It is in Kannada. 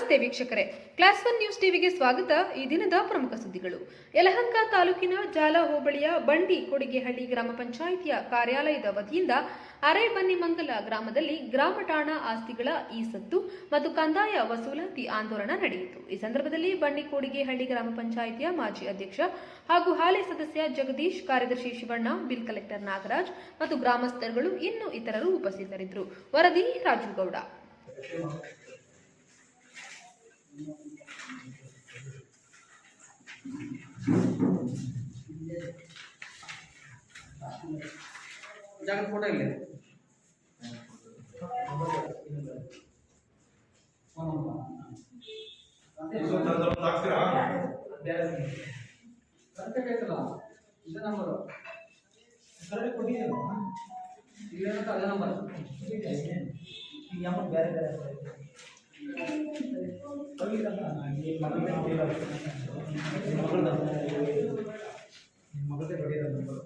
ನಮಸ್ತೆ ವೀಕ್ಷಕರೇ, ಕ್ಲಾಸ್ 1 ನ್ಯೂಸ್ ಟಿವಿಗೆ ಸ್ವಾಗತ. ಈ ದಿನದ ಪ್ರಮುಖ ಸುದ್ದಿಗಳು. ಯಲಹಂಕ ತಾಲೂಕಿನ ಜಾಲ ಹೋಬಳಿಯ ಬಂಡಿ ಕೊಡಿಗೆಹಳ್ಳಿ ಗ್ರಾಮ ಪಂಚಾಯಿತಿಯ ಕಾರ್ಯಾಲಯದ ವತಿಯಿಂದ ಅರೇಬನ್ನಿಮಂಗಲ ಗ್ರಾಮದಲ್ಲಿ ಗ್ರಾಮ ಠಾಣಾ ಆಸ್ತಿಗಳ ಇಸತ್ತು ಮತ್ತು ಕಂದಾಯ ವಸೂಲಾತಿ ಆಂದೋಲನ ನಡೆಯಿತು. ಈ ಸಂದರ್ಭದಲ್ಲಿ ಬಂಡಿ ಕೊಡಿಗೆಹಳ್ಳಿ ಗ್ರಾಮ ಪಂಚಾಯಿತಿಯ ಮಾಜಿ ಅಧ್ಯಕ್ಷ ಹಾಗೂ ಹಾಲಿ ಸದಸ್ಯ ಜಗದೀಶ್, ಕಾರ್ಯದರ್ಶಿ ಶಿವಣ್ಣ, ಬಿಲ್ ಕಲೆಕ್ಟರ್ ನಾಗರಾಜ್ ಮತ್ತು ಗ್ರಾಮಸ್ಥರುಗಳು ಇನ್ನು ಇತರರು ಉಪಸ್ಥಿತರಿದ್ದರು. ವರದಿ ರಾಜುಗೌಡ. ಜಾಗ ಫೋಟೋ ಇಲ್ಲ ಇದು ನಂಬರ್ ಕೊಟ್ಟಿದ್ದೀರ ಇಲ್ಲ ಅದೇ ನಂಬರ್ ಈ ಅಮೌಂಟ್ ಬೇರೆ ಬೇರೆ ಮಗಳದೇ ಕೊಟ್ಟಿರೋ ನಂಬರ್